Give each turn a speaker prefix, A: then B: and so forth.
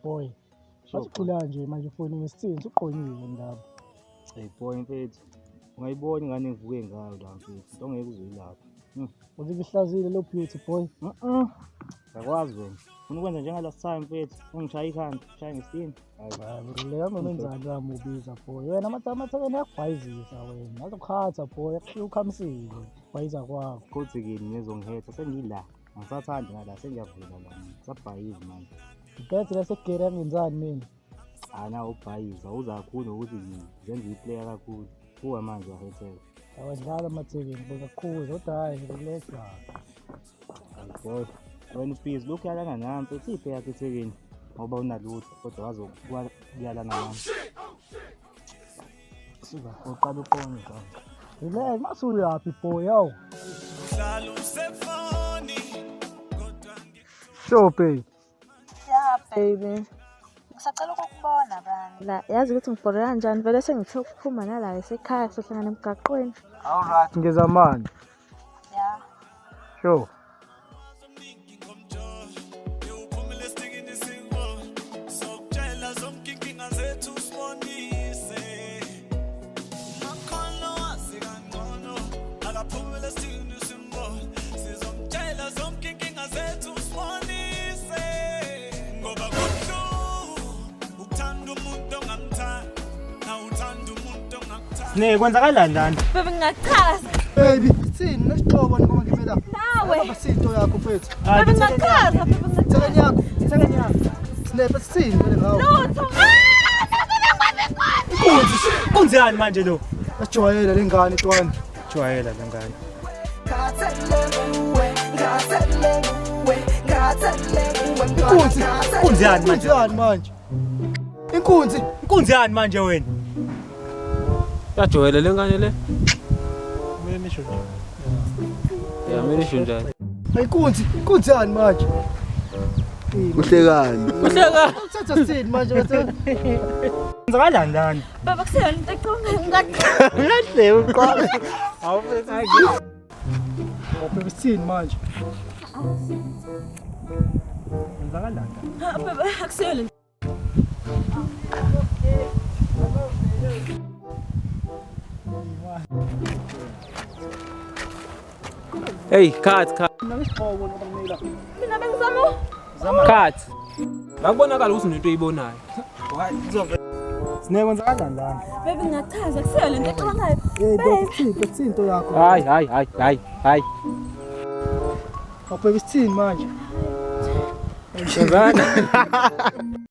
A: boy. Asikhula nje manje ufonini isithini uqonile ndaba.
B: Hey boy mfethu. Ungayibona ingane ngivuke ngayo la mfethu. Into ongeke uzuyilapha.
A: Uzibihlazile lo beauty boy.
B: Ngakwazi wena. Ufuna ukwenza njenga last time mfethu. Ungishaya ikhanda, shaya ngesitini.
A: Hayi, le yami menzani wami ubiza boy. Wena amathakeni yakubhayizisa wena. Azokhatha boy, akushiya ukhamisile. Bhayiza kwakho.
B: Kodwa kini ngizongihetha sengila. Angisathandi ngala sengiyavula la. Sabhayiza manje.
A: Ngiphethe lasegere yangenzani mina.
B: Ana ubhayiza uza kakhulu ukuthi ngenze iplayer kakhulu. Kuwa manje wahetheka.
A: Awadlala amathekeni bekakhulu kodwa hayi ngikuletha.
B: Boy, wena ubhizi lokhu yalana nami mfethu iphe yakhe ethekeni ngoba unalutho kodwa wazokuyalana nami. Siza uqala ukona njalo.
A: Relax, masuku yaphi boy yawo.
C: Hlala usefoni kodwa
A: Sure babe.
D: Yeah baby. Ngisacela ukukubona bani. La yazi ukuthi ngifore kanjani vele sengithe ukuphuma nala esekhaya sohlangana emgaqweni.
A: Alright ngeza manje.
D: Yeah.
A: Sure.
B: Kwenzakalani lana?
D: Bebe ngingachaza.
A: Baby, sini nesixobo noma ngimela.
D: Nawe.
A: Abasinto yakho mfethu.
D: Bebe ngingachaza, bebe ngingachaza.
A: Thekeni yakho. Sinepha sini vele ngawo.
D: Lutho.
B: Kunzani manje lo?
A: Ajwayela lengane twani.
B: Jwayela lengane. Kunzani manje?
A: Kunzani manje?
B: Kunzani manje wena?
E: Yajwayela lengane le.
B: Mina nisho nje.
E: Ya mina isho njalo.
A: Kunzani manje?
F: Kuhlekani?
A: Uthatha sini manje wethu?
B: Kwenzakalani lana?
D: Bebe kusena into eqonga
B: Lahle uqala. Awufethu.
A: Baby sini manje?
B: Kwenzakalani?
D: Bebe akusele.
E: Hey, cut.
A: Nangisixobo noma ngimela.
D: Mina bengizama.
E: Cut. Ngakubonakala ukuthi into oyibonayo.
B: Kwenzakalani lana?
D: Bebe ngiyachaza kusele into eqongayo.
A: Baby sini yakho.
E: Hayi.
A: Baby sini manje?
E: Ngizana.